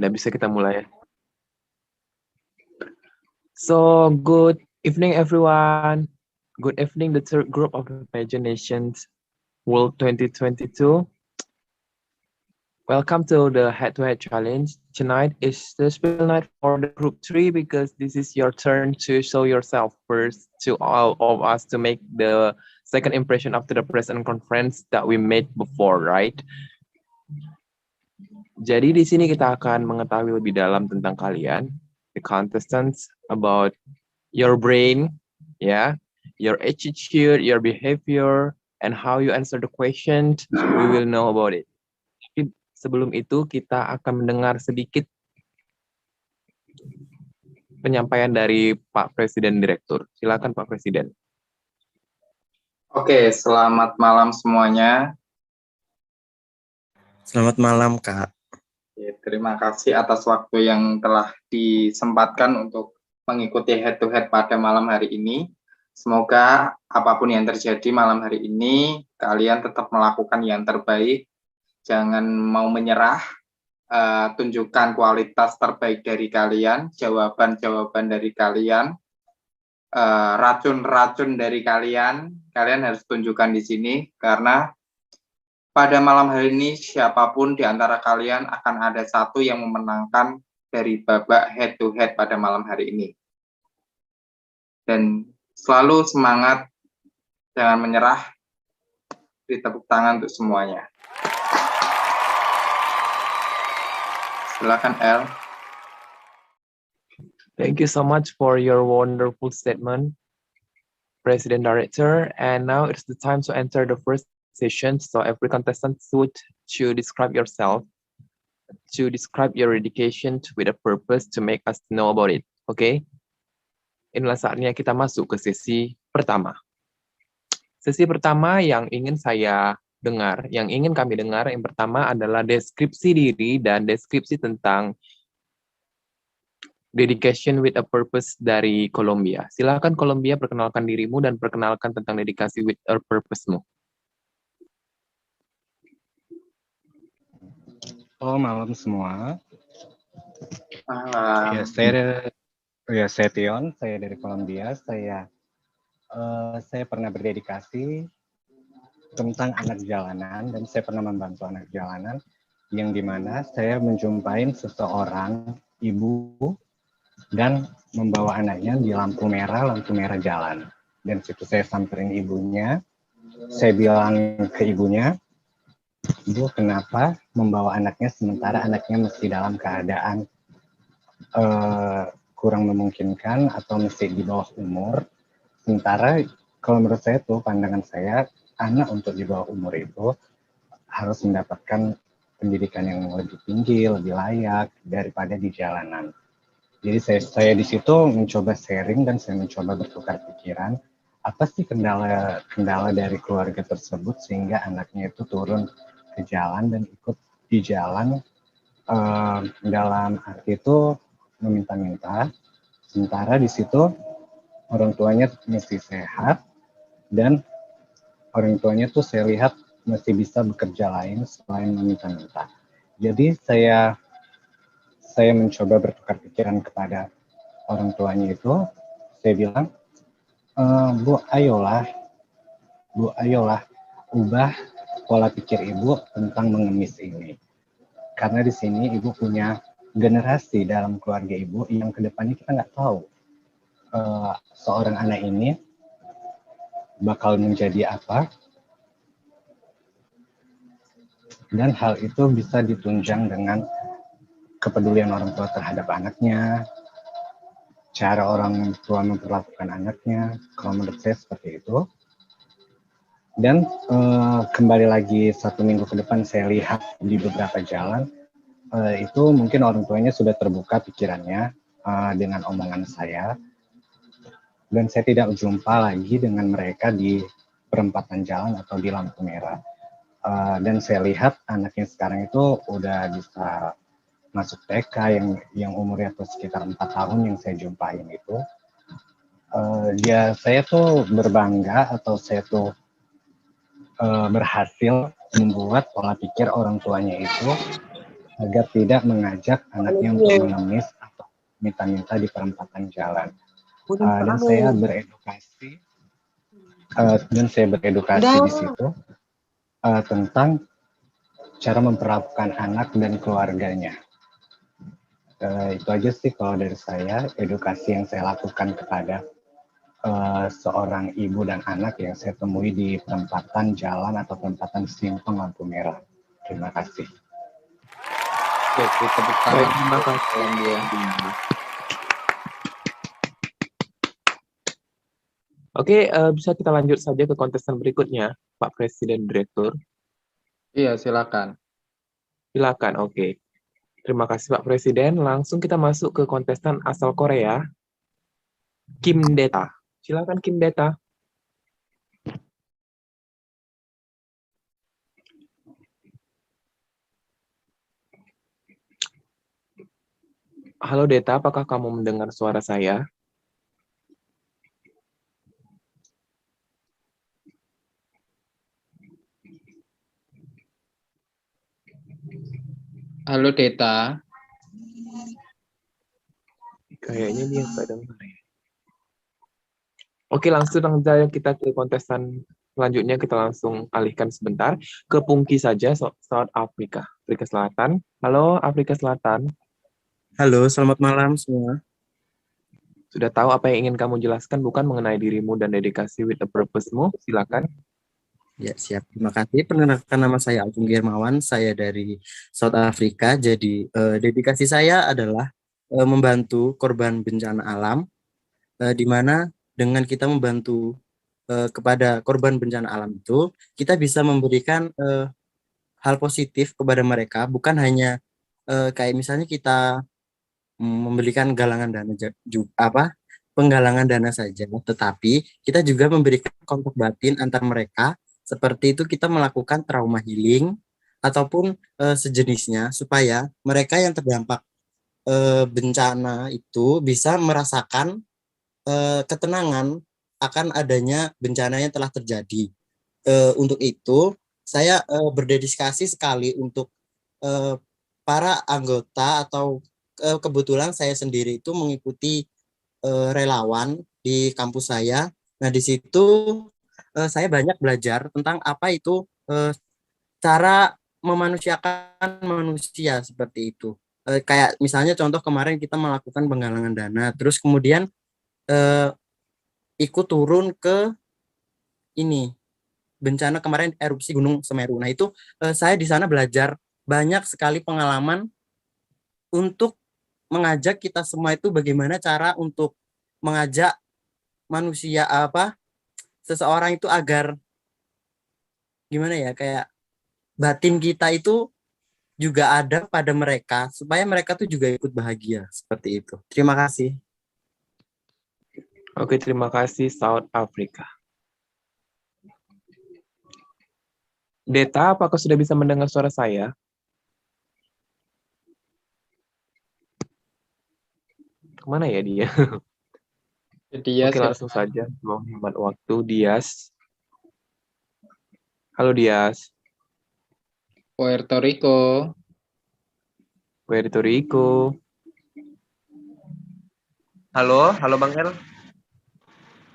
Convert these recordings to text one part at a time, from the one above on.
Udah bisa kita mulai ya. So, good evening everyone. Good evening the third group of Imaginations World 2022. Welcome to the head-to-head challenge. Tonight is the special night for the group 3 because this is your turn to show yourself first to all of us to make the second impression after the present conference that we made before, right? Jadi di sini kita akan mengetahui lebih dalam tentang kalian, the contestants, about your brain, your attitude, your behavior, and how you answer the questions. We will know about it. Tapi sebelum itu kita akan mendengar sedikit penyampaian dari Pak Presiden Direktur. Silakan Pak Presiden. Oke, selamat malam semuanya. Selamat malam, Kak. Terima kasih atas waktu yang telah disempatkan untuk mengikuti head-to-head pada malam hari ini. Semoga apapun yang terjadi malam hari ini, kalian tetap melakukan yang terbaik. Jangan mau menyerah, tunjukkan kualitas terbaik dari kalian, jawaban-jawaban dari kalian, racun-racun dari kalian harus tunjukkan di sini, karena pada malam hari ini, siapapun di antara kalian akan ada satu yang memenangkan dari babak head-to-head pada malam hari ini. Dan selalu semangat, jangan menyerah, beri tepuk tangan untuk semuanya. Silakan, El. Thank you so much for your wonderful statement, President Director. And now it's the time to enter the first session. So every contestant should to describe yourself, to describe your dedication with a purpose to make us know about it. Okay? Inilah saatnya kita masuk ke sesi pertama. Sesi pertama yang ingin saya dengar, yang ingin kami dengar, yang pertama adalah deskripsi diri dan deskripsi tentang dedication with a purpose dari Colombia. Silakan Colombia, perkenalkan dirimu dan perkenalkan tentang dedikasi with a purpose-mu. Oh, malam semua. Malam. Saya Tion, saya dari Kolombia. Saya pernah berdedikasi tentang anak jalanan dan saya pernah membantu anak jalanan yang dimana saya menjumpai seseorang ibu dan membawa anaknya di lampu merah jalan. Dan situ saya samperin ibunya, saya bilang ke ibunya, "Bu, kenapa membawa anaknya sementara anaknya masih dalam keadaan kurang memungkinkan atau masih di bawah umur? Sementara kalau menurut saya tuh, pandangan saya, anak untuk di bawah umur itu harus mendapatkan pendidikan yang lebih tinggi, lebih layak daripada di jalanan." Jadi saya di situ mencoba sharing dan saya mencoba bertukar pikiran, apa sih kendala dari keluarga tersebut sehingga anaknya itu turun ke jalan dan ikut di jalan, dalam arti itu meminta-minta, sementara di situ orang tuanya mesti sehat dan orang tuanya tuh saya lihat masih bisa bekerja lain selain meminta-minta. Jadi saya mencoba bertukar pikiran kepada orang tuanya itu, saya bilang, Bu, ayolah, ubah pola pikir ibu tentang mengemis ini. Karena di sini ibu punya generasi dalam keluarga ibu yang kedepannya kita nggak tahu seorang anak ini bakal menjadi apa, dan hal itu bisa ditunjang dengan kepedulian orang tua terhadap anaknya, cara orang tua memperlakukan anaknya. Kalau menurut saya seperti itu. Dan kembali lagi 1 minggu ke depan saya lihat di beberapa jalan, itu mungkin orang tuanya sudah terbuka pikirannya dengan omongan saya. Dan saya tidak jumpa lagi dengan mereka di perempatan jalan atau di lampu merah. Dan saya lihat anaknya sekarang itu udah bisa masuk TK yang umurnya tuh sekitar 4 tahun yang saya jumpain itu. Saya tuh berbangga atau saya tuh berhasil membuat pola pikir orang tuanya itu agar tidak mengajak anaknya untuk mengemis atau minta-minta di perempatan jalan. Dan saya beredukasi di situ tentang cara memperlakukan anak dan keluarganya. Itu aja sih kalau dari saya, edukasi yang saya lakukan kepada seorang ibu dan anak yang saya temui di perempatan jalan atau perempatan simpang lampu merah. Terima kasih. Oke, tepuk Baik, tangan terima untuk kasih. dia. Oke, bisa kita lanjut saja ke kontestan berikutnya, Pak Presiden Direktur. Iya, silakan. Silakan, oke. Terima kasih Pak Presiden. Langsung kita masuk ke kontestan asal Korea, Kim Deta. Silakan Kim Deta. Halo Deta, apakah kamu mendengar suara saya? Halo Deta. Kayaknya dia nggak dengar ya. Oke, langsung saja kita ke kontestan selanjutnya. Kita langsung alihkan sebentar ke Pungki saja, South Africa, Afrika Selatan. Halo Afrika Selatan. Halo, selamat malam semua. Sudah tahu apa yang ingin kamu jelaskan bukan mengenai dirimu dan dedikasi with a purpose-mu? Silakan. Ya, siap. Terima kasih. Perkenalkan, nama saya Agung Germawan. Saya dari South Africa. Jadi, dedikasi saya adalah membantu korban bencana alam, di mana dengan kita membantu kepada korban bencana alam itu, kita bisa memberikan hal positif kepada mereka, bukan hanya kayak misalnya kita memberikan galangan dana penggalangan dana saja, tetapi kita juga memberikan kontak batin antar mereka. Seperti itu kita melakukan trauma healing ataupun sejenisnya supaya mereka yang terdampak bencana itu bisa merasakan ketenangan akan adanya bencana yang telah terjadi. Untuk itu saya berdedikasi sekali untuk para anggota atau kebetulan saya sendiri itu mengikuti relawan di kampus saya. Nah, di situ saya banyak belajar tentang apa itu cara memanusiakan manusia seperti itu. Kayak misalnya contoh kemarin kita melakukan penggalangan dana, terus kemudian ikut turun ke ini bencana kemarin erupsi Gunung Semeru. Nah, itu saya di sana belajar banyak sekali pengalaman untuk mengajak kita semua itu bagaimana cara untuk mengajak manusia seseorang itu agar gimana ya, kayak batin kita itu juga ada pada mereka supaya mereka tuh juga ikut bahagia seperti itu. Terima kasih. Oke, terima kasih South Africa. Deta, apakah sudah bisa mendengar suara saya? Kemana ya dia? Dia Oke, langsung saja. Mau hemat waktu, Dias. Halo Dias. Puerto Rico. Puerto Rico. Halo Bang El.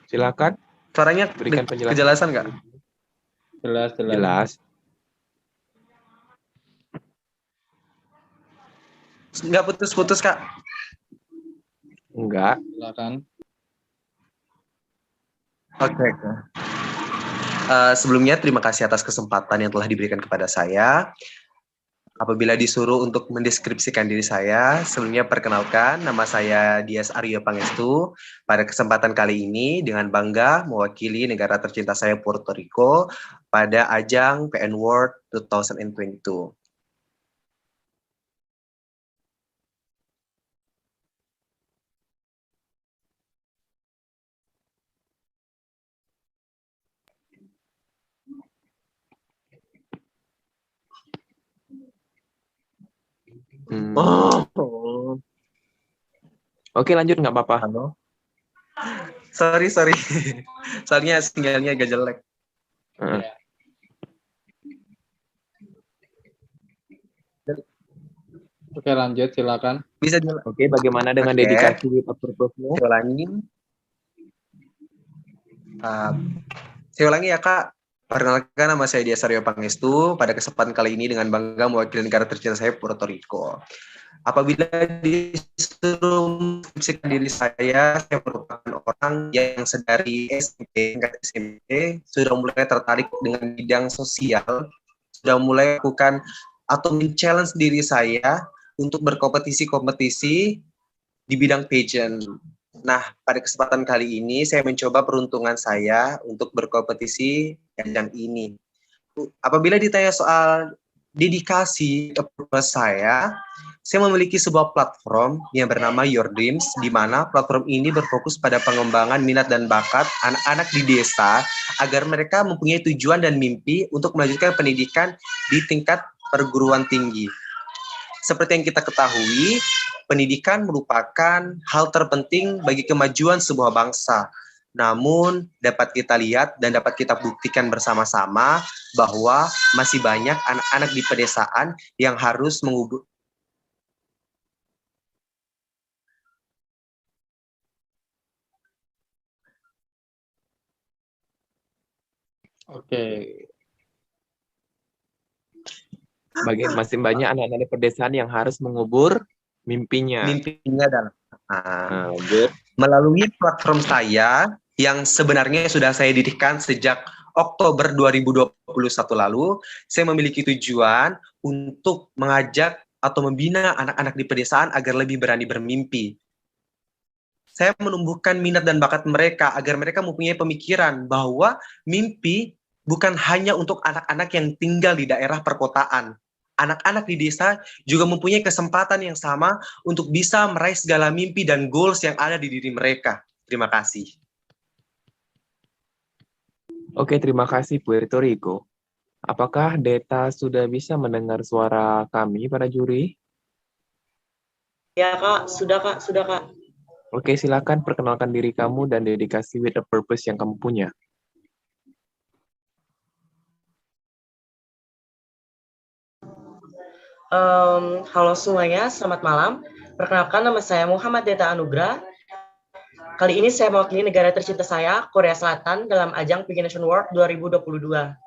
Silakan. Suaranya Berikan penjelasan. kejelasan nggak? Jelas. Jelas. Nggak putus-putus, Kak? Enggak. Silakan. Oke. Sebelumnya terima kasih atas kesempatan yang telah diberikan kepada saya. Apabila disuruh untuk mendeskripsikan diri saya, sebelumnya perkenalkan, nama saya Dias Aryo Pangestu. Pada kesempatan kali ini, dengan bangga mewakili negara tercinta saya, Puerto Rico, pada ajang PN World 2022. Oke, lanjut nggak apa-apa. Halo. Sorry. Soalnya sinyalnya agak jelek. Oke, lanjut, silakan. Bisa Oke, bagaimana dengan Oke. dedikasi with a purpose-mu? saya ulangi. Saya ulangi ya Kak. Perkenalkan, nama saya Dias Aryo Pangestu. Pada kesempatan kali ini dengan bangga mewakili negara tercinta saya, Puerto Rico. Apabila disuruh menskripsikan diri saya merupakan orang yang sedari SMP sudah mulai tertarik dengan bidang sosial, sudah mulai lakukan atau men-challenge diri saya untuk berkompetisi-kompetisi di bidang pageant. Nah, pada kesempatan kali ini saya mencoba peruntungan saya untuk berkompetisi di ajang ini. Apabila ditanya soal dedikasi ke purpose saya memiliki sebuah platform yang bernama Your Dreams, di mana platform ini berfokus pada pengembangan minat dan bakat anak-anak di desa agar mereka mempunyai tujuan dan mimpi untuk melanjutkan pendidikan di tingkat perguruan tinggi. Seperti yang kita ketahui, pendidikan merupakan hal terpenting bagi kemajuan sebuah bangsa. Namun, dapat kita lihat dan dapat kita buktikan bersama-sama bahwa masih banyak anak-anak di pedesaan yang harus mengubur. Oke. Masih banyak anak-anak di pedesaan yang harus mengubur mimpinya. Mimpinya adalah Lanjut. melalui platform saya yang sebenarnya sudah saya didirikan sejak Oktober 2021 lalu, saya memiliki tujuan untuk mengajak atau membina anak-anak di pedesaan agar lebih berani bermimpi. Saya menumbuhkan minat dan bakat mereka agar mereka mempunyai pemikiran bahwa mimpi bukan hanya untuk anak-anak yang tinggal di daerah perkotaan. Anak-anak di desa juga mempunyai kesempatan yang sama untuk bisa meraih segala mimpi dan goals yang ada di diri mereka. Terima kasih. Oke, terima kasih Puerto Rico. Apakah Deta sudah bisa mendengar suara kami para juri? Ya Kak, sudah Kak. Oke, silakan perkenalkan diri kamu dan dedikasi with a purpose yang kamu punya. Halo semuanya, selamat malam. Perkenalkan, nama saya Muhammad Deta Anugrah. Kali ini saya mewakili negara tercinta saya, Korea Selatan, dalam ajang Piggy Nation World 2022.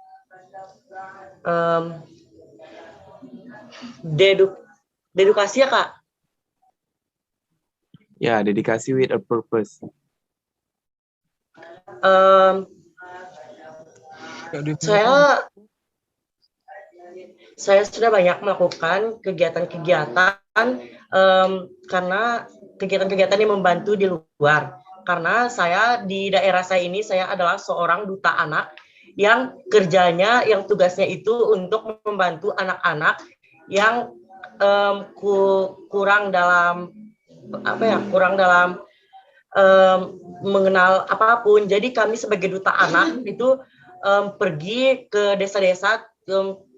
Dedikasi ya Kak? Ya, dedikasi with a purpose. Saya sudah banyak melakukan kegiatan-kegiatan karena kegiatan-kegiatan yang membantu di luar. Karena saya di daerah saya ini, saya adalah seorang duta anak yang kerjanya, yang tugasnya itu untuk membantu anak-anak yang kurang dalam mengenal apapun. Jadi kami sebagai duta anak itu pergi ke desa-desa,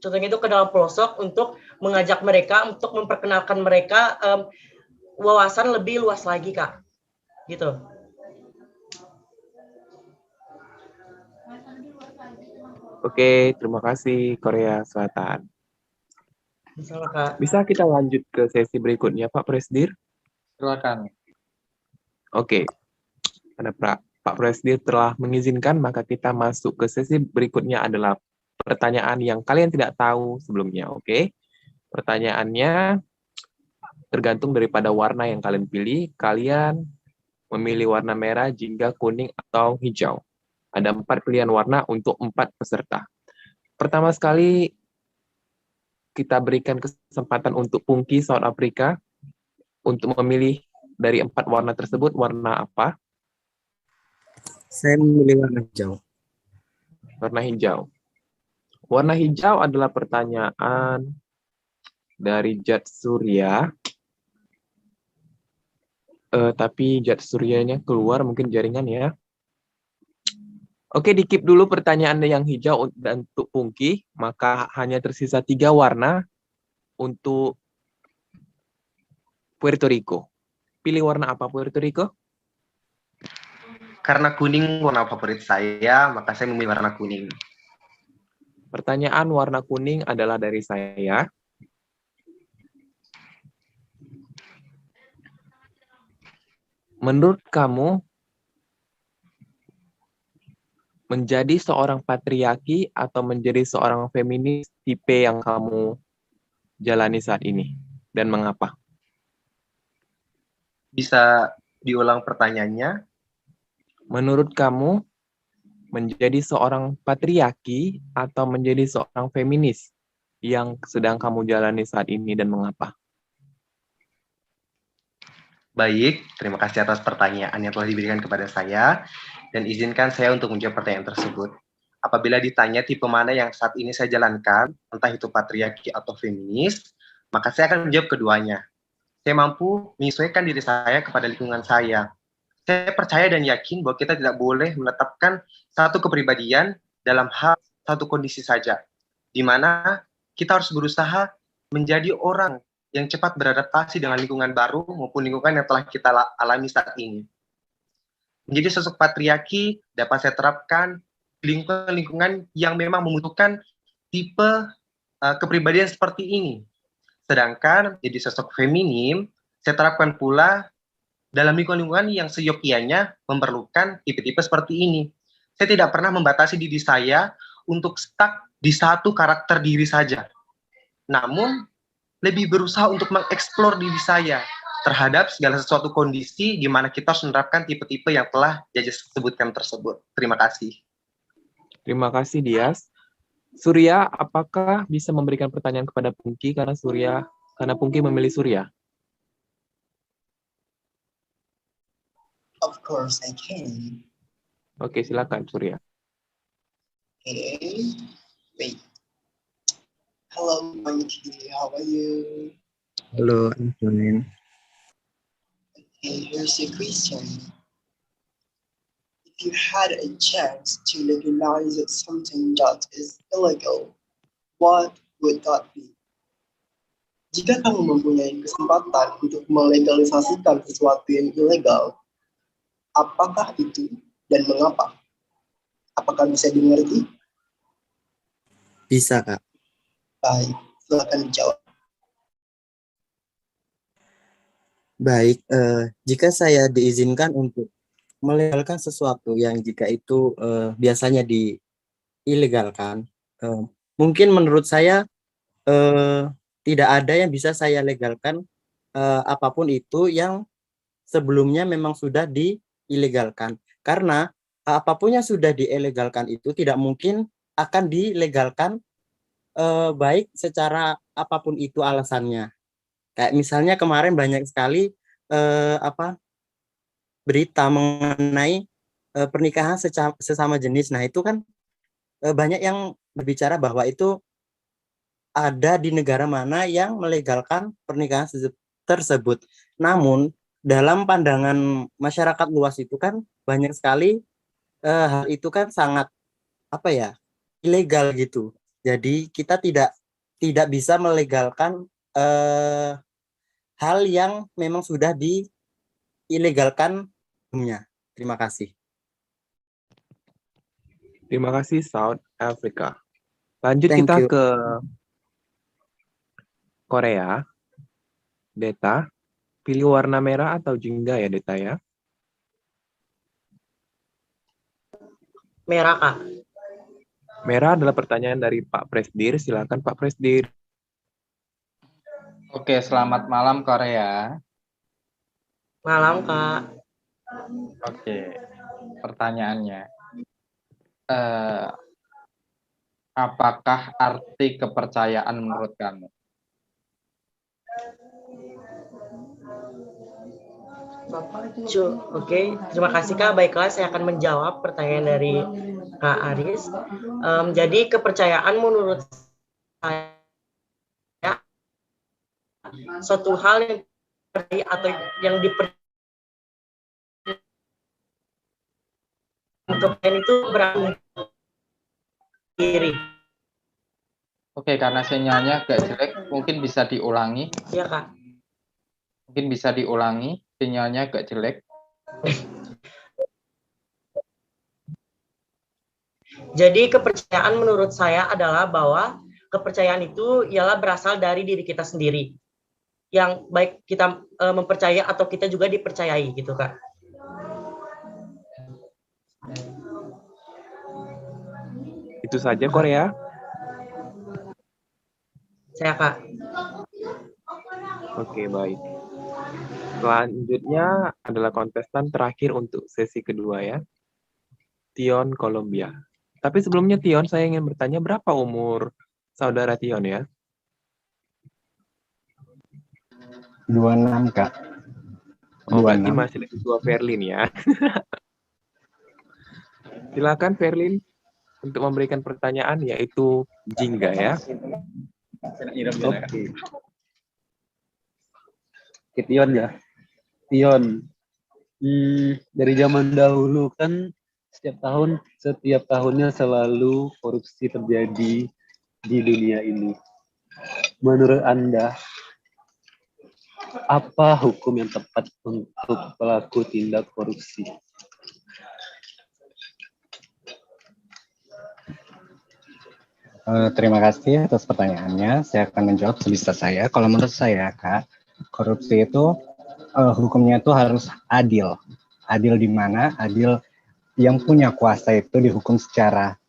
contohnya itu ke dalam pelosok untuk mengajak mereka, untuk memperkenalkan mereka wawasan lebih luas lagi Kak. Gitu. Oke, terima kasih Korea Selatan. Sama, Kak. Bisa kita lanjut ke sesi berikutnya Pak Presdir? Silakan. Oke, karena Pak Presdir telah mengizinkan, maka kita masuk ke sesi berikutnya adalah pertanyaan yang kalian tidak tahu sebelumnya, oke? Pertanyaannya tergantung daripada warna yang kalian pilih. Kalian memilih warna merah, jingga, kuning, atau hijau. Ada 4 pilihan warna untuk 4 peserta. Pertama sekali, kita berikan kesempatan untuk Pungki South Africa untuk memilih dari 4 warna tersebut, warna apa? Saya memilih warna hijau. Warna hijau. Warna hijau adalah pertanyaan dari Jad Surya. Tapi Jad Suryanya keluar, mungkin jaringan ya. Oke, di-keep dulu pertanyaan yang hijau dan untuk Pungki, maka hanya tersisa 3 warna untuk Puerto Rico. Pilih warna apa Puerto Rico? Karena kuning warna favorit saya, maka saya memilih warna kuning. Pertanyaan warna kuning adalah dari saya. Menurut kamu, menjadi seorang patriarki atau menjadi seorang feminis tipe yang kamu jalani saat ini, dan mengapa? Bisa diulang pertanyaannya? Menurut kamu, menjadi seorang patriarki atau menjadi seorang feminis yang sedang kamu jalani saat ini, dan mengapa? Baik, terima kasih atas pertanyaan yang telah diberikan kepada saya, dan izinkan saya untuk menjawab pertanyaan tersebut. Apabila ditanya tipe mana yang saat ini saya jalankan, entah itu patriarki atau feminis, maka saya akan menjawab keduanya. Saya mampu menyesuaikan diri saya kepada lingkungan saya. Saya percaya dan yakin bahwa kita tidak boleh menetapkan satu kepribadian dalam hal satu kondisi saja, di mana kita harus berusaha menjadi orang yang cepat beradaptasi dengan lingkungan baru maupun lingkungan yang telah kita alami saat ini. Menjadi sosok patriarki dapat saya terapkan lingkungan yang memang membutuhkan tipe kepribadian seperti ini. Sedangkan jadi sosok feminim, saya terapkan pula dalam lingkungan yang seyogianya memerlukan tipe-tipe seperti ini. Saya tidak pernah membatasi diri saya untuk stuck di satu karakter diri saja. Namun, lebih berusaha untuk mengeksplor diri saya terhadap segala sesuatu kondisi di mana kita harus menerapkan tipe-tipe yang telah Jaja sebutkan tersebut. Terima kasih. Terima kasih, Dias. Surya, apakah bisa memberikan pertanyaan kepada Pungki karena Pungki memilih Surya? Of course I can. Oke, silakan Surya. Okay. Wait. Hello, Monkey. How are you? Halo, Antonin. Okay, here's your question. If you had a chance to legalize something that is illegal, what would that be? Jika kamu mempunyai kesempatan untuk melegalisasikan sesuatu yang ilegal, apakah itu dan mengapa? Apakah bisa dimengerti? Bisa, Kak. Baik, silakan dijawab. Baik, jika saya diizinkan untuk melegalkan sesuatu yang jika itu biasanya diilegalkan, mungkin menurut saya tidak ada yang bisa saya legalkan apapun itu yang sebelumnya memang sudah diilegalkan. Karena apapun yang sudah diilegalkan itu tidak mungkin akan dilegalkan baik secara apapun itu alasannya. Kayak misalnya kemarin banyak sekali berita mengenai pernikahan sesama jenis. Nah, itu kan banyak yang berbicara bahwa itu ada di negara mana yang melegalkan pernikahan tersebut. Namun, dalam pandangan masyarakat luas itu kan banyak sekali hal itu kan sangat ilegal gitu. Jadi kita tidak bisa melegalkan hal yang memang sudah diilegalkan sebelumnya. Terima kasih. Terima kasih, South Africa. Lanjut Thank kita you. ke Korea. Deta, pilih warna merah atau jingga ya, Deta ya? Merah, Kak. Merah adalah pertanyaan dari Pak Presdir. Silakan Pak Presdir. Oke, selamat malam Korea. Malam, Kak. Oke, pertanyaannya. Apakah arti kepercayaan menurut kamu? Oke, terima kasih Kak. Baiklah, saya akan menjawab pertanyaan dari Kak Aris. Jadi kepercayaan menurut saya suatu hal yang atau yang kepercayaan itu berarti diri. Oke, karena sinyalnya agak jelek, mungkin bisa diulangi. Iya Kak. Mungkin bisa diulangi, sinyalnya agak jelek. Jadi kepercayaan menurut saya adalah bahwa kepercayaan itu ialah berasal dari diri kita sendiri. yang baik kita mempercaya atau kita juga dipercayai gitu Kak. Itu saja Korea. Saya Kak. Oke, baik. Selanjutnya adalah kontestan terakhir untuk sesi kedua ya. Tion Colombia. Tapi sebelumnya Tion, saya ingin bertanya berapa umur saudara Tion ya? 26 Kak. Oh, berarti 26. masih lebih tua Verlin ya. Silakan Verlin untuk memberikan pertanyaan yaitu jingga ya. Oke. Oke, Tion ya. Tion, dari zaman dahulu kan setiap tahunnya selalu korupsi terjadi di dunia ini. Menurut Anda, apa hukum yang tepat untuk pelaku tindak korupsi? Terima kasih atas pertanyaannya. Saya akan menjawab sebisa saya. Kalau menurut saya, Kak, korupsi itu hukumnya itu harus adil. Adil di mana? Adil yang punya kuasa itu dihukum secara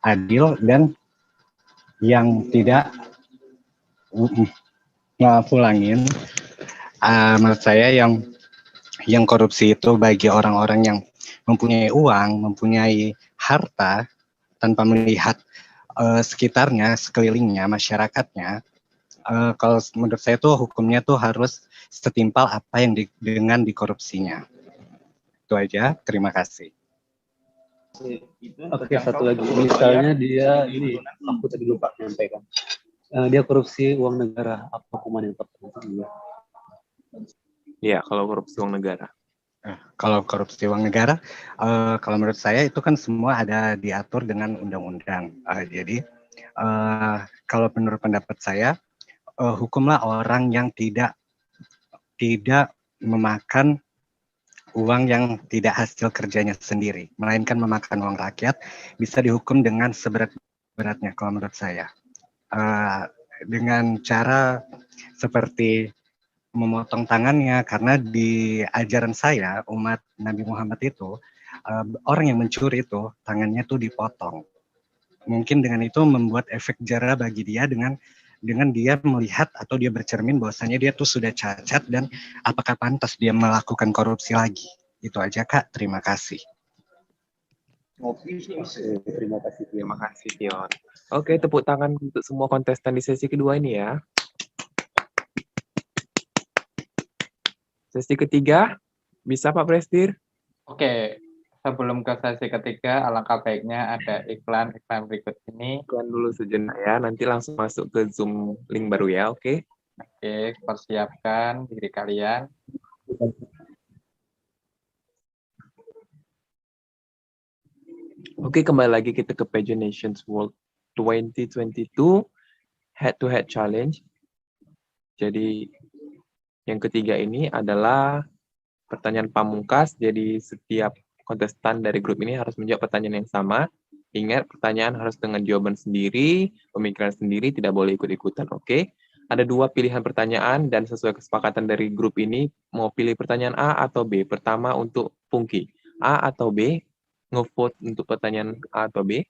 adil dan yang tidak ulangin. Menurut saya yang korupsi itu bagi orang-orang yang mempunyai uang, mempunyai harta tanpa melihat sekitarnya, sekelilingnya, masyarakatnya. Kalau menurut saya tuh hukumnya tuh harus setimpal apa yang dengan dikorupsinya. Itu aja. Terima kasih. Oke, satu lagi. Misalnya dia ini, aku tadi lupa menyampaikan. Dia korupsi uang negara, apa hukuman yang tepat untuk dia? Ya, kalau korupsi uang negara. Kalau korupsi uang negara, kalau menurut saya itu kan semua ada diatur dengan undang-undang. Jadi kalau menurut pendapat saya, hukumlah orang yang tidak memakan uang yang tidak hasil kerjanya sendiri, melainkan memakan uang rakyat, bisa dihukum dengan seberat-beratnya kalau menurut saya. Dengan cara seperti memotong tangannya, karena di ajaran saya umat Nabi Muhammad itu orang yang mencuri itu tangannya tuh dipotong. Mungkin dengan itu membuat efek jera bagi dia dengan dia melihat atau dia bercermin bahwasanya dia tuh sudah cacat dan apakah pantas dia melakukan korupsi lagi. Itu aja Kak, terima kasih. Terima kasih. Terima kasih Tion. Oke, tepuk tangan untuk semua kontestan di sesi kedua ini ya. Sesi ketiga, bisa Pak Presdir? Oke, sebelum ke sesi ketiga, alangkah baiknya ada iklan berikut ini. Iklan dulu sejenak ya, nanti langsung masuk ke Zoom link baru ya, oke? Oke, persiapkan diri kalian. Oke, kembali lagi kita ke Pageant Nations World 2022 Head-to-Head Challenge. Jadi, yang ketiga ini adalah pertanyaan pamungkas, jadi setiap kontestan dari grup ini harus menjawab pertanyaan yang sama. Ingat, pertanyaan harus dengan jawaban sendiri, pemikiran sendiri, tidak boleh ikut-ikutan, oke? Ada dua pilihan pertanyaan dan sesuai kesepakatan dari grup ini, mau pilih pertanyaan A atau B. Pertama untuk Pungki, A atau B? Ngevote untuk pertanyaan A atau B?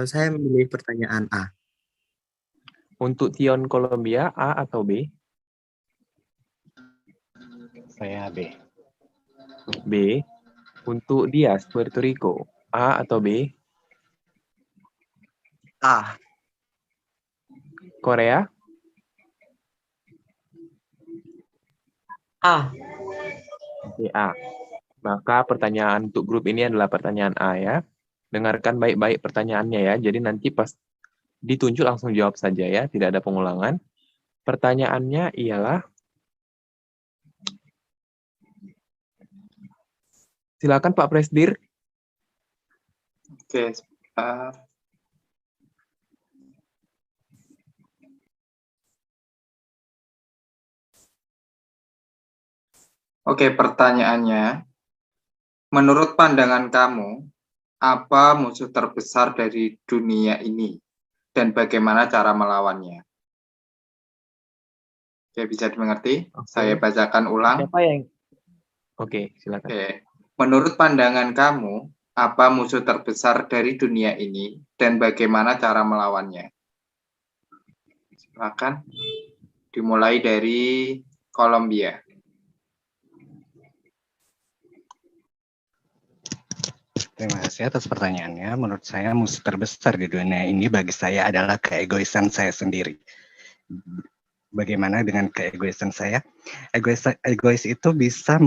Saya memilih pertanyaan A. Untuk Tion Colombia, A atau B? Saya B. B. Untuk Dias, Puerto Rico, A atau B? A. Korea? A. Oke, A. Maka pertanyaan untuk grup ini adalah pertanyaan A ya. Dengarkan baik-baik pertanyaannya ya. Jadi nanti pas ditunjuk langsung jawab saja ya. Tidak ada pengulangan. Pertanyaannya ialah, silakan Pak Presdir. Oke, pertanyaannya, menurut pandangan kamu, apa musuh terbesar dari dunia ini dan bagaimana cara melawannya? Oke, bisa dimengerti? Oke. Saya bacakan ulang. Siapa yang Oke, silakan. Oke. Menurut pandangan kamu, apa musuh terbesar dari dunia ini dan bagaimana cara melawannya? Silakan. Dimulai dari Kolombia. Terima kasih atas pertanyaannya. Menurut saya musuh terbesar di dunia ini bagi saya adalah keegoisan saya sendiri. Bagaimana dengan keegoisan saya? Egois itu bisa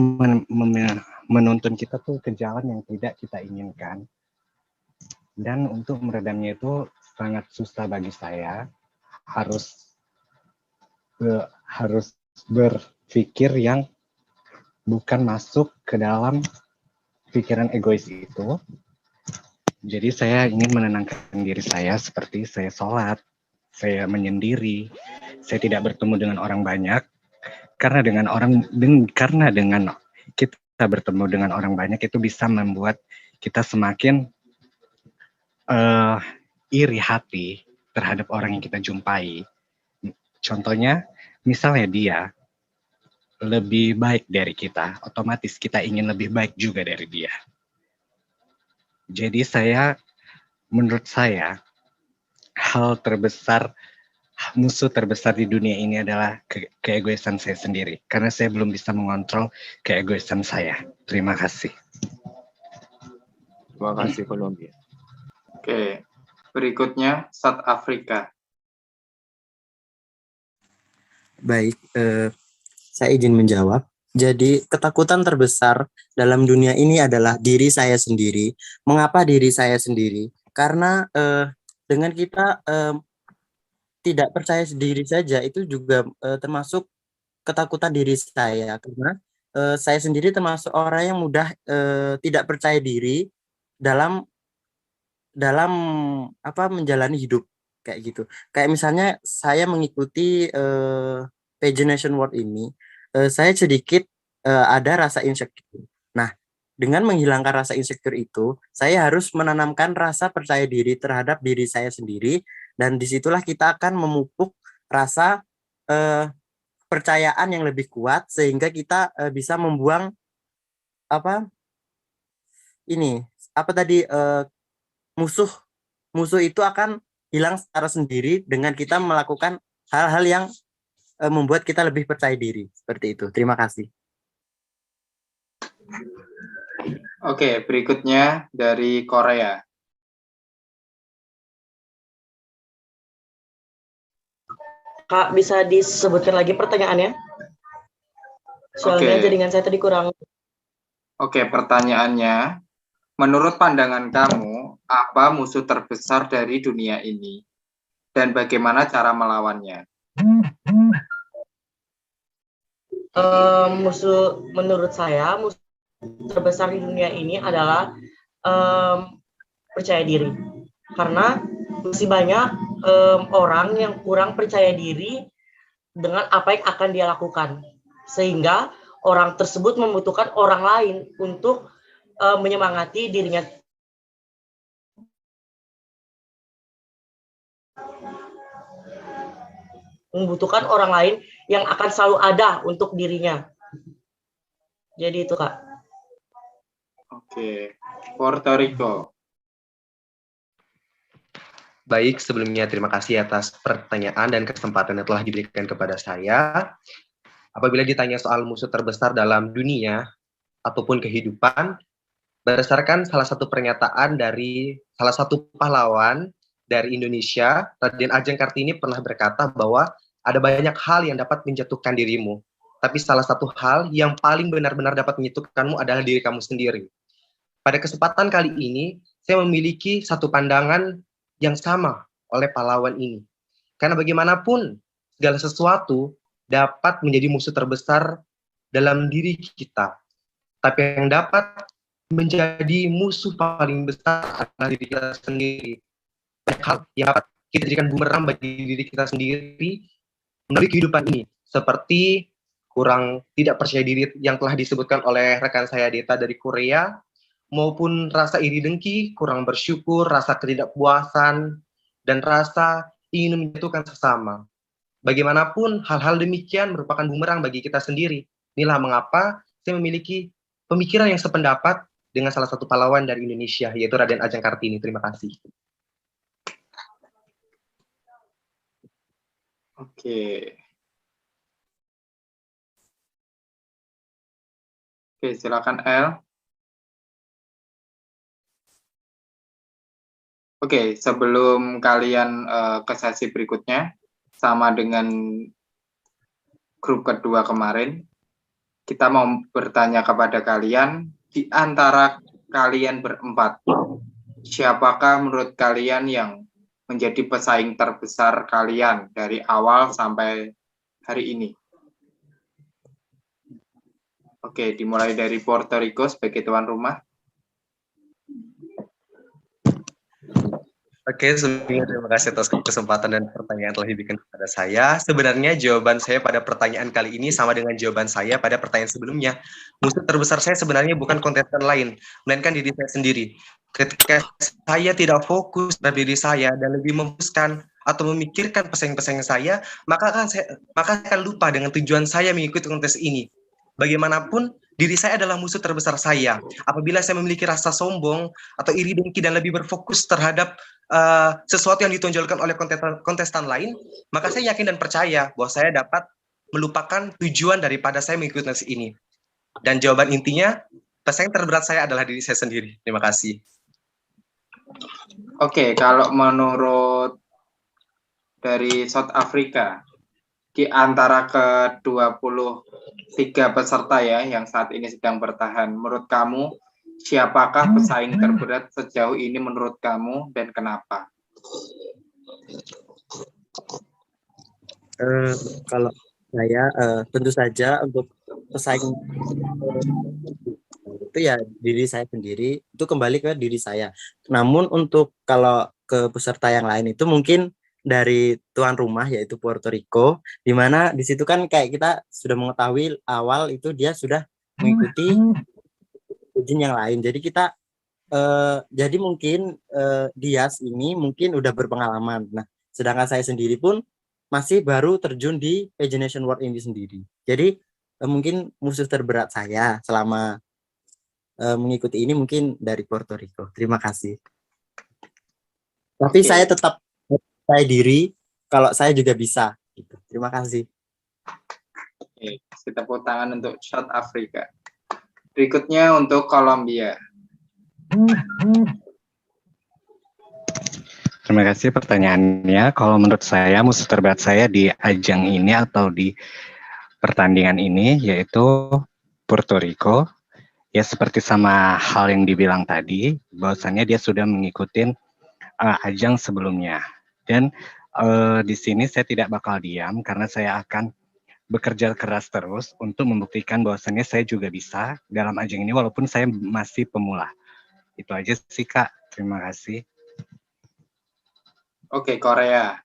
menuntun kita tuh ke jalan yang tidak kita inginkan. Dan untuk meredamnya itu sangat susah bagi saya. Harus berpikir yang bukan masuk ke dalam pikiran egois itu. Jadi saya ingin menenangkan diri saya seperti saya sholat, saya menyendiri, saya tidak bertemu dengan orang banyak, karena dengan kita bertemu dengan orang banyak itu bisa membuat kita semakin iri hati terhadap orang yang kita jumpai. Contohnya, misalnya dia lebih baik dari kita, otomatis kita ingin lebih baik juga dari dia. Jadi menurut saya, musuh terbesar di dunia ini adalah keegoisan saya sendiri. Karena saya belum bisa mengontrol keegoisan saya. Terima kasih. Terima kasih, Kolombia. Oke. Berikutnya, South Africa. Baik, saya izin menjawab. Jadi ketakutan terbesar dalam dunia ini adalah diri saya sendiri. Mengapa diri saya sendiri? Karena dengan kita tidak percaya diri saja itu juga termasuk ketakutan diri saya. Karena saya sendiri termasuk orang yang mudah tidak percaya diri dalam menjalani hidup kayak gitu. Kayak misalnya saya mengikuti Pagination World ini. Saya sedikit ada rasa insecure. Nah, dengan menghilangkan rasa insecure itu, saya harus menanamkan rasa percaya diri terhadap diri saya sendiri, dan disitulah kita akan memupuk rasa kepercayaan yang lebih kuat sehingga kita bisa membuang musuh itu akan hilang secara sendiri dengan kita melakukan hal-hal yang membuat kita lebih percaya diri. Seperti itu. Terima kasih. Oke, berikutnya dari Korea. Kak, bisa disebutkan lagi pertanyaannya? Soalnya jaringan saya tadi kurang. Oke, pertanyaannya, menurut pandangan kamu, apa musuh terbesar dari dunia ini? Dan bagaimana cara melawannya? Menurut saya, musuh terbesar di dunia ini adalah percaya diri. Karena masih banyak orang yang kurang percaya diri dengan apa yang akan dia lakukan. Sehingga orang tersebut membutuhkan orang lain untuk menyemangati dirinya. Membutuhkan orang lain yang akan selalu ada untuk dirinya. Jadi itu, Kak. Oke, Puerto Rico. Baik, sebelumnya terima kasih atas pertanyaan dan kesempatan yang telah diberikan kepada saya. Apabila ditanya soal musuh terbesar dalam dunia ataupun kehidupan, berdasarkan salah satu pernyataan dari salah satu pahlawan dari Indonesia, Raden Ajeng Kartini pernah berkata bahwa ada banyak hal yang dapat menjatuhkan dirimu, tapi salah satu hal yang paling benar-benar dapat menjatuhkanmu adalah diri kamu sendiri. Pada kesempatan kali ini, saya memiliki satu pandangan yang sama oleh pahlawan ini. Karena bagaimanapun, segala sesuatu dapat menjadi musuh terbesar dalam diri kita. Tapi yang dapat menjadi musuh paling besar adalah diri kita sendiri. Banyak hal yang dapat kita jadikan bumerang bagi diri kita sendiri melalui kehidupan ini, seperti kurang tidak percaya diri yang telah disebutkan oleh rekan saya Deta dari Korea, maupun rasa iri dengki, kurang bersyukur, rasa ketidakpuasan, dan rasa ingin menjatuhkan sesama. Bagaimanapun hal-hal demikian merupakan bumerang bagi kita sendiri. Inilah mengapa saya memiliki pemikiran yang sependapat dengan salah satu pahlawan dari Indonesia, yaitu Raden Ajeng Kartini. Terima kasih. Oke. Oke, silakan El. Oke, sebelum kalian ke sesi berikutnya, sama dengan grup kedua kemarin, kita mau bertanya kepada kalian, di antara kalian berempat, siapakah menurut kalian yang menjadi pesaing terbesar kalian dari awal sampai hari ini? Oke, dimulai dari Puerto Rico sebagai tuan rumah. Oke, sebelumnya terima kasih atas kesempatan dan pertanyaan yang telah diberikan kepada saya. Sebenarnya jawaban saya pada pertanyaan kali ini sama dengan jawaban saya pada pertanyaan sebelumnya. Musuh terbesar saya sebenarnya bukan kontestan lain, melainkan diri saya sendiri. Ketika saya tidak fokus pada diri saya dan lebih memfokuskan atau memikirkan pesaing-pesaing saya, maka saya akan lupa dengan tujuan saya mengikuti kontes ini. Bagaimanapun, diri saya adalah musuh terbesar saya. Apabila saya memiliki rasa sombong atau iri dengki dan lebih berfokus terhadap sesuatu yang ditonjolkan oleh kontestan lain, maka saya yakin dan percaya bahwa saya dapat melupakan tujuan daripada saya mengikuti tes ini. Dan jawaban intinya, pesaing terberat saya adalah diri saya sendiri. Terima kasih. Oke, kalau menurut dari South Africa, di antara ke-23 peserta ya yang saat ini sedang bertahan, menurut kamu siapakah pesaing terberat sejauh ini menurut kamu dan kenapa? Kalau saya tentu saja untuk pesaing itu ya diri saya sendiri, itu kembali ke diri saya. Namun untuk kalau ke peserta yang lain itu mungkin dari tuan rumah yaitu Puerto Rico, di mana di situ kan kayak kita sudah mengetahui awal itu dia sudah mengikuti ujian yang lain. Jadi kita jadi mungkin Dias ini mungkin udah berpengalaman. Nah, sedangkan saya sendiri pun masih baru terjun di Pagination World ini sendiri. Jadi mungkin musuh terberat saya selama mengikuti ini mungkin dari Puerto Rico. Terima kasih. Tapi saya tetap percaya diri kalau saya juga bisa. Gitu. Terima kasih. Oke, kita tepuk tangan untuk South Africa. Berikutnya untuk Kolombia. Terima kasih pertanyaannya. Kalau menurut saya musuh terberat saya di ajang ini atau di pertandingan ini yaitu Puerto Rico. Ya seperti sama hal yang dibilang tadi, bahwasannya dia sudah mengikuti ajang sebelumnya. Dan di sini saya tidak bakal diam karena saya akan bekerja keras terus untuk membuktikan bahwasannya saya juga bisa dalam ajang ini walaupun saya masih pemula. Itu aja sih Kak. Terima kasih. Oke, Korea.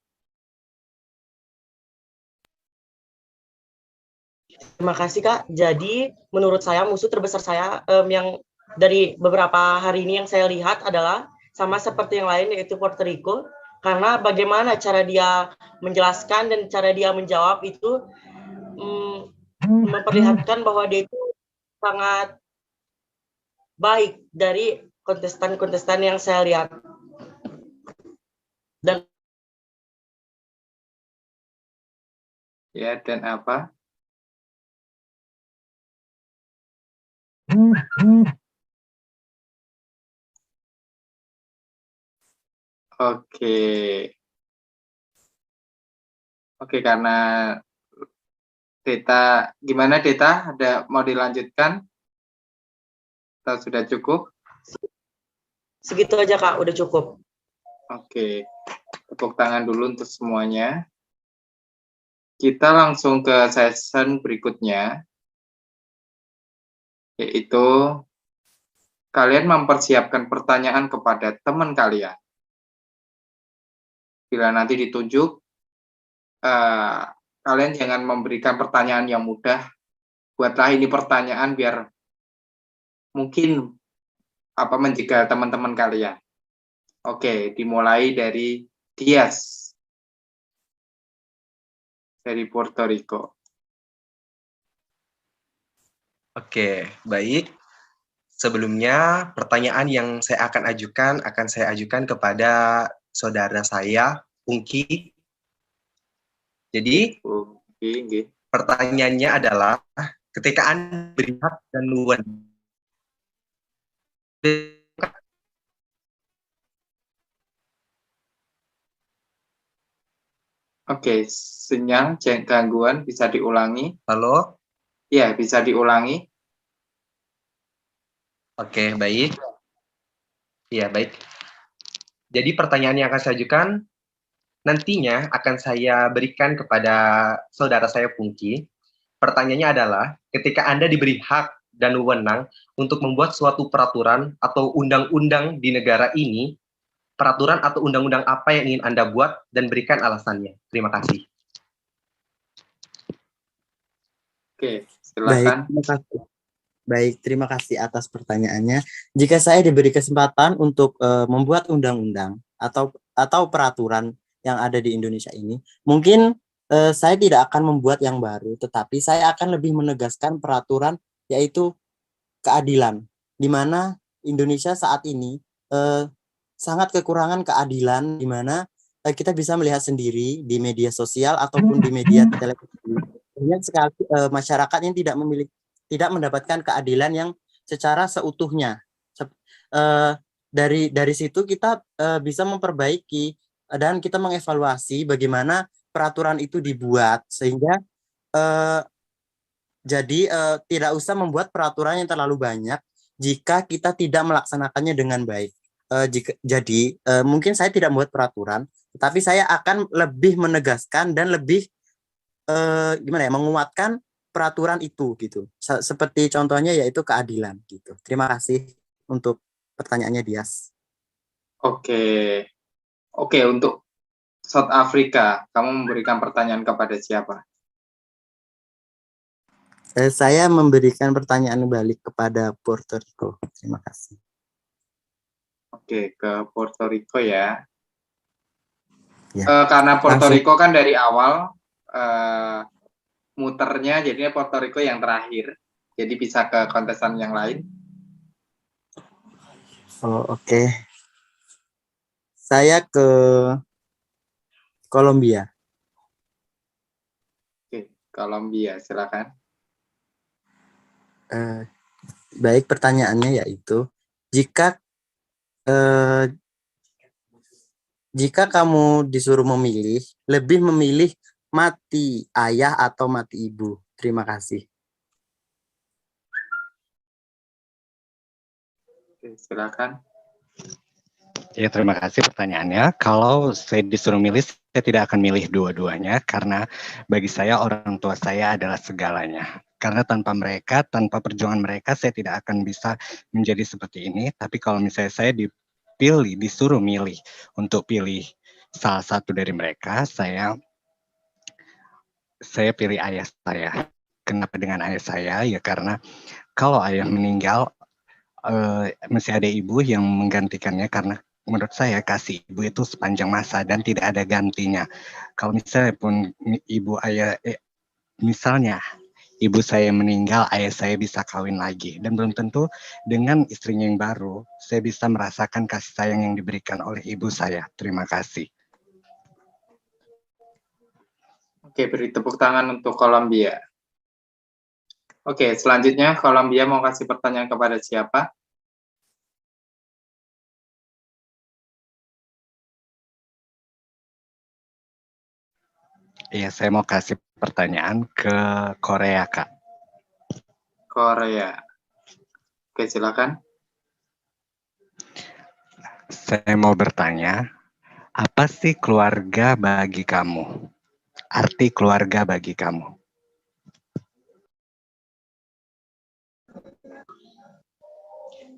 Terima kasih Kak. Jadi menurut saya musuh terbesar saya yang dari beberapa hari ini yang saya lihat adalah sama seperti yang lain yaitu Puerto Rico. Karena bagaimana cara dia menjelaskan dan cara dia menjawab itu memperlihatkan bahwa dia itu sangat baik dari kontestan-kontestan yang saya lihat. Dan Ya, dan apa? Oke. Oke, karena Deta, gimana Deta? Ada mau dilanjutkan? Atau sudah cukup? segitu aja Kak, udah cukup. Oke, tepuk tangan dulu untuk semuanya. Kita langsung ke session berikutnya, yaitu kalian mempersiapkan pertanyaan kepada teman kalian. Bila nanti ditunjuk, kalian jangan memberikan pertanyaan yang mudah. Buatlah ini pertanyaan biar mungkin menjegal teman-teman kalian. Oke, dimulai dari Dias. dari Puerto Rico. Oke, baik. Sebelumnya, pertanyaan yang saya akan saya ajukan kepada saudara saya, Pungki. Jadi, Oke. pertanyaannya adalah, ketika Anda berhak dan wewenang, Oke, sinyal gangguan bisa diulangi. halo? Ya, bisa diulangi. Oke, baik. Ya, baik. Jadi pertanyaan yang akan saya ajukan nantinya akan saya berikan kepada saudara saya Pungki. Pertanyaannya adalah, ketika Anda diberi hak dan wewenang untuk membuat suatu peraturan atau undang-undang di negara ini, peraturan atau undang-undang apa yang ingin Anda buat dan berikan alasannya. Terima kasih. Oke, Baik, silakan. terima kasih. Baik, terima kasih atas pertanyaannya. Jika saya diberi kesempatan untuk membuat undang-undang atau peraturan yang ada di Indonesia ini, mungkin saya tidak akan membuat yang baru, tetapi saya akan lebih menegaskan peraturan, yaitu keadilan, di mana Indonesia saat ini sangat kekurangan keadilan, di mana kita bisa melihat sendiri di media sosial ataupun di media televisi, banyak sekali masyarakat yang tidak mendapatkan keadilan yang secara seutuhnya. Dari situ kita bisa memperbaiki dan kita mengevaluasi bagaimana peraturan itu dibuat, sehingga jadi tidak usah membuat peraturan yang terlalu banyak jika kita tidak melaksanakannya dengan baik. Mungkin saya tidak membuat peraturan, tetapi saya akan lebih menegaskan dan lebih menguatkan peraturan itu gitu. Seperti contohnya yaitu keadilan gitu. Terima kasih untuk pertanyaannya, Dias. Oke, untuk South Africa, kamu memberikan pertanyaan kepada siapa? Saya memberikan pertanyaan balik kepada Puerto Rico. Terima kasih. Oke, ke Puerto Rico ya. Ya. Karena Puerto Langsung. Rico kan dari awal muternya, jadinya Puerto Rico yang terakhir. Jadi bisa ke kontestan yang lain. Oh, oke. Saya ke Kolombia. Oke, Kolombia, silakan. Baik, pertanyaannya yaitu, jika kamu disuruh memilih, lebih memilih mati ayah atau mati ibu? Terima kasih. Oke, silakan. Ya, terima kasih pertanyaannya. Kalau saya disuruh milih, saya tidak akan milih dua-duanya karena bagi saya orang tua saya adalah segalanya. Karena tanpa mereka, tanpa perjuangan mereka, saya tidak akan bisa menjadi seperti ini. Tapi kalau misalnya saya disuruh milih untuk pilih salah satu dari mereka, saya pilih ayah saya. Kenapa dengan ayah saya? Ya karena kalau ayah meninggal, masih ada ibu yang menggantikannya, karena menurut saya kasih ibu itu sepanjang masa dan tidak ada gantinya. Kalau misalnya pun misalnya ibu saya meninggal, ayah saya bisa kawin lagi, dan belum tentu dengan istrinya yang baru saya bisa merasakan kasih sayang yang diberikan oleh ibu saya. Terima kasih. Oke, beri tepuk tangan untuk Kolombia. Oke, selanjutnya Kolombia mau kasih pertanyaan kepada siapa? Iya, saya mau kasih pertanyaan ke Korea, Kak. Korea. Oke, silakan. Saya mau bertanya, apa sih keluarga bagi kamu? Arti keluarga bagi kamu?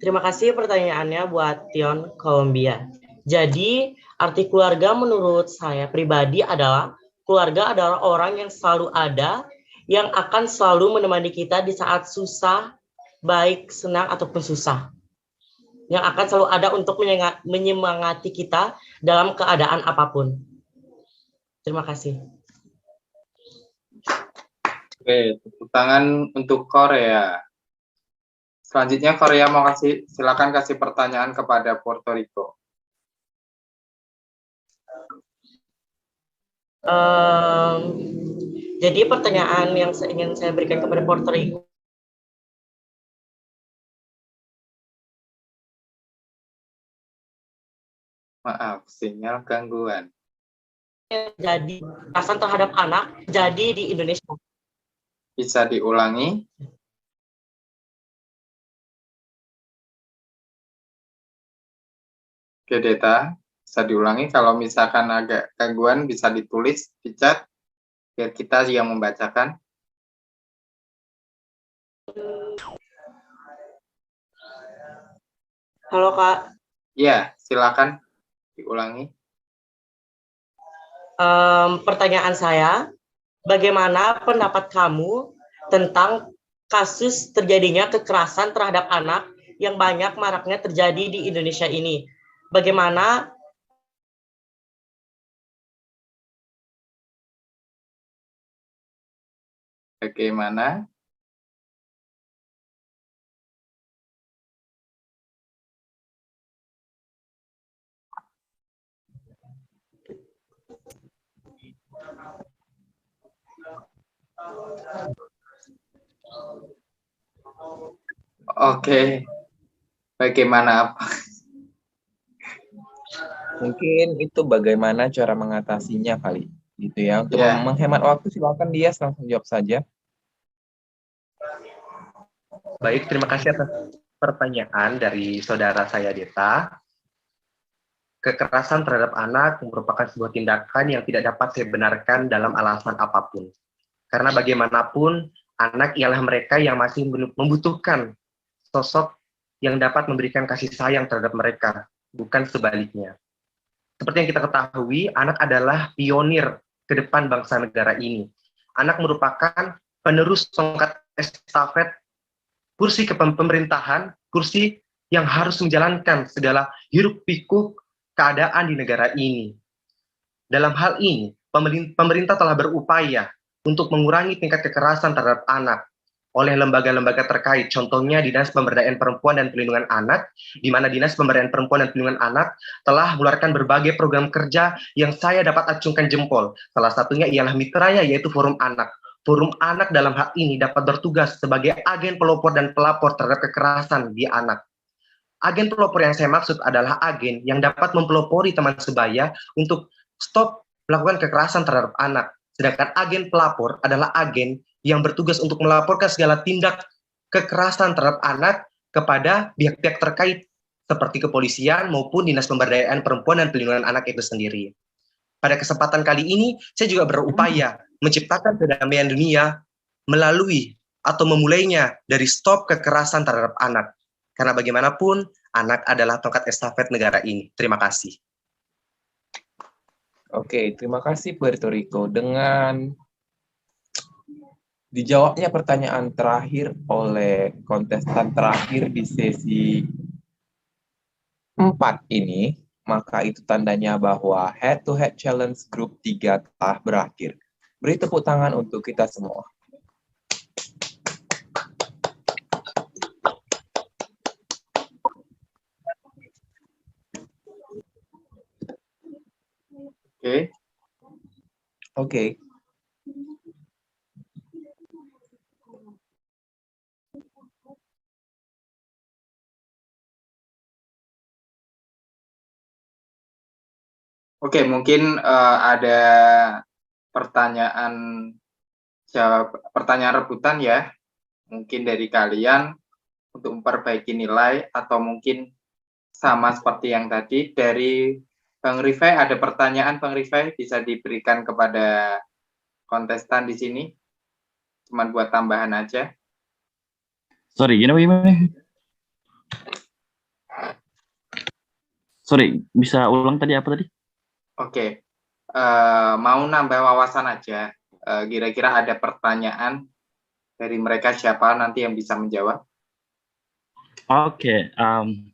Terima kasih pertanyaannya buat Tion Kolombia. Jadi, arti keluarga menurut saya pribadi adalah, keluarga adalah orang yang selalu ada, yang akan selalu menemani kita di saat susah, baik senang ataupun susah. Yang akan selalu ada untuk menyemangati kita dalam keadaan apapun. Terima kasih. Oke, tepuk tangan untuk Korea. Selanjutnya Korea mau silakan kasih pertanyaan kepada Puerto Rico. Jadi pertanyaan yang ingin saya berikan kepada Puerto Rico, Maaf, sinyal gangguan. jadi kekerasan terhadap anak jadi di Indonesia. Bisa diulangi? Oke, Deta. Bisa diulangi. Kalau misalkan agak gangguan, bisa ditulis di chat, biar kita yang membacakan. Halo Kak. Ya, silakan diulangi. Pertanyaan saya, bagaimana pendapat kamu tentang kasus terjadinya kekerasan terhadap anak yang banyak maraknya terjadi di Indonesia ini? Bagaimana Bagaimana? Oke. Bagaimana apa? Mungkin itu bagaimana cara mengatasinya kali, gitu ya. Untuk Ya. menghemat waktu, silakan dia langsung jawab saja. Baik, terima kasih atas pertanyaan dari saudara saya Deta. Kekerasan terhadap anak merupakan sebuah tindakan yang tidak dapat saya benarkan dalam alasan apapun. Karena bagaimanapun, anak ialah mereka yang masih membutuhkan sosok yang dapat memberikan kasih sayang terhadap mereka, bukan sebaliknya. Seperti yang kita ketahui, anak adalah pionir ke depan bangsa negara ini. Anak merupakan penerus tongkat estafet kursi kepemerintahan, kursi yang harus menjalankan segala hiruk-pikuk keadaan di negara ini. Dalam hal ini, pemerintah telah berupaya untuk mengurangi tingkat kekerasan terhadap anak oleh lembaga-lembaga terkait, contohnya Dinas Pemberdayaan Perempuan dan Pelindungan Anak, di mana Dinas Pemberdayaan Perempuan dan Pelindungan Anak telah mengeluarkan berbagai program kerja yang saya dapat acungkan jempol. Salah satunya ialah mitranya, yaitu Forum Anak. Forum Anak dalam hal ini dapat bertugas sebagai agen pelopor dan pelapor terhadap kekerasan di anak. Agen pelopor yang saya maksud adalah agen yang dapat mempelopori teman sebaya untuk stop melakukan kekerasan terhadap anak. Sedangkan agen pelapor adalah agen yang bertugas untuk melaporkan segala tindak kekerasan terhadap anak kepada pihak-pihak terkait seperti kepolisian maupun Dinas Pemberdayaan Perempuan dan Pelindungan Anak itu sendiri. Pada kesempatan kali ini, saya juga berupaya menciptakan perdamaian dunia melalui atau memulainya dari stop kekerasan terhadap anak. Karena bagaimanapun, anak adalah tongkat estafet negara ini. Terima kasih. Oke, terima kasih Puerto Rico. Dengan dijawabnya pertanyaan terakhir oleh kontestan terakhir di sesi 4 ini, maka itu tandanya bahwa head-to-head challenge grup 3 telah berakhir. Beri tepuk tangan untuk kita semua. Oke. Oke. Oke, mungkin ada pertanyaan rebutan ya, mungkin dari kalian untuk memperbaiki nilai, atau mungkin sama seperti yang tadi dari Bang Rifai. Ada pertanyaan Bang Rifai bisa diberikan kepada kontestan di sini, cuman buat tambahan aja. Sorry, gimana? Sorry, bisa ulang tadi apa tadi? Oke, mau nambah wawasan aja. Kira-kira ada pertanyaan dari mereka, siapa nanti yang bisa menjawab? Okay,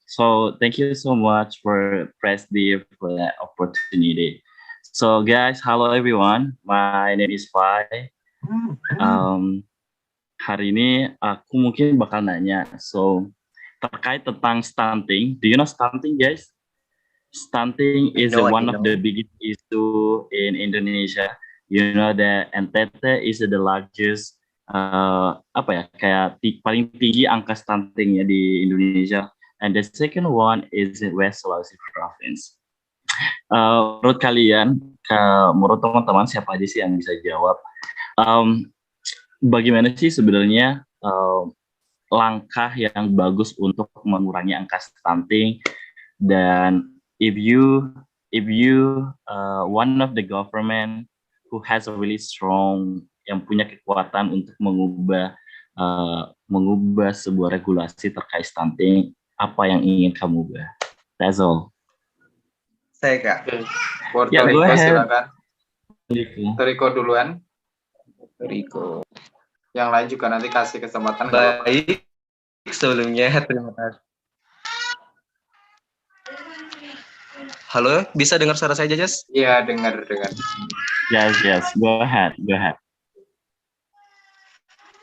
so thank you so much for Presdi for that opportunity. So guys, hello everyone. My name is Fai. Hari ini aku mungkin bakal nanya, terkait tentang stunting. Do you know stunting, guys? Stunting is one of the biggest issue in Indonesia. You know that NTT is the largest paling tinggi angka stuntingnya di Indonesia. And the second one is West Sulawesi Province. Menurut kalian, menurut teman-teman siapa aja sih yang bisa jawab? Bagaimana sih sebenarnya langkah yang bagus untuk mengurangi angka stunting? Dan if you one of the government who has a really strong, yang punya kekuatan untuk mengubah sebuah regulasi terkait stunting, apa yang ingin kamu ubah? That's all. Saya Kak. Puerto Ya, Rico, go ahead. silakan. Puerto Rico duluan. Rico. Yang lain juga nanti kasih kesempatan. Baik, sebelumnya terima kasih. Halo, bisa dengar suara saya, Jas? Iya, dengar. Yes, go ahead.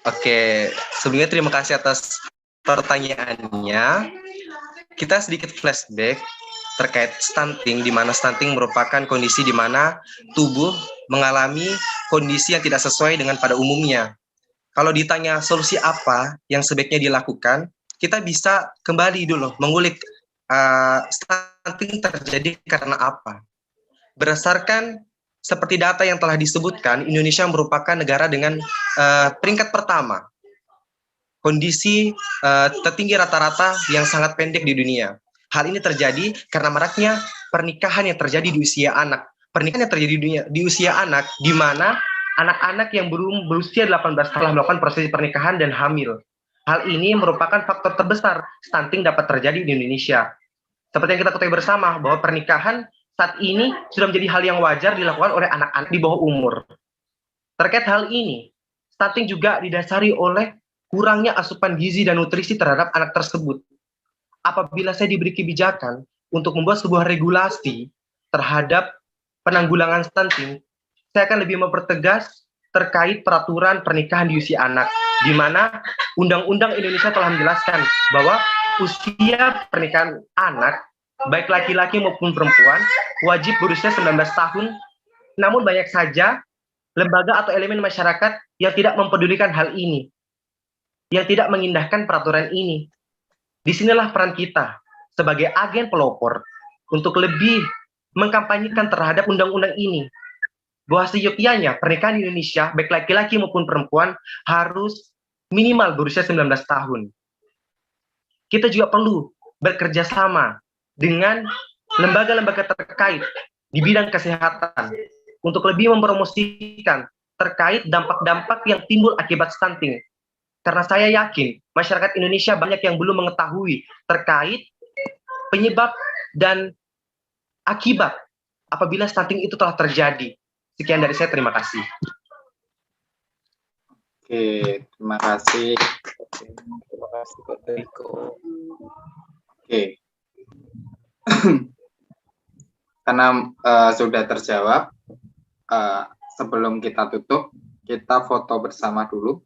Oke, sebelumnya terima kasih atas pertanyaannya. Kita sedikit flashback terkait stunting, di mana stunting merupakan kondisi di mana tubuh mengalami kondisi yang tidak sesuai dengan pada umumnya. Kalau ditanya solusi apa yang sebaiknya dilakukan, kita bisa kembali dulu mengulik stunting terjadi karena apa. Berdasarkan seperti data yang telah disebutkan, Indonesia merupakan negara dengan peringkat pertama kondisi tertinggi rata-rata yang sangat pendek di dunia. Hal ini terjadi karena maraknya pernikahan yang terjadi di usia anak. Pernikahan yang terjadi di usia anak, di mana anak-anak yang belum berusia 18 telah melakukan proses pernikahan dan hamil. Hal ini merupakan faktor terbesar stunting dapat terjadi di Indonesia. Seperti yang kita ketahui bersama, bahwa pernikahan saat ini sudah menjadi hal yang wajar dilakukan oleh anak-anak di bawah umur. Terkait hal ini, stunting juga didasari oleh kurangnya asupan gizi dan nutrisi terhadap anak tersebut. Apabila saya diberi kebijakan untuk membuat sebuah regulasi terhadap penanggulangan stunting, saya akan lebih mempertegas terkait peraturan pernikahan di usia anak, di mana Undang-Undang Indonesia telah menjelaskan bahwa usia pernikahan anak, baik laki-laki maupun perempuan, wajib berusia 19 tahun, namun banyak saja lembaga atau elemen masyarakat yang tidak mempedulikan hal ini, yang tidak mengindahkan peraturan ini. Disinilah peran kita sebagai agen pelopor untuk lebih mengkampanyekan terhadap undang-undang ini, bahwa seyogyanya pernikahan di Indonesia, baik laki-laki maupun perempuan, harus minimal berusia 19 tahun. Kita juga perlu bekerja sama dengan lembaga-lembaga terkait di bidang kesehatan untuk lebih mempromosikan terkait dampak-dampak yang timbul akibat stunting. Karena saya yakin masyarakat Indonesia banyak yang belum mengetahui terkait penyebab dan akibat apabila stunting itu telah terjadi. Sekian dari saya, terima kasih. Oke, terima kasih. Terima kasih Puerto Rico. Oke. Karena sudah terjawab, sebelum kita tutup, kita foto bersama dulu.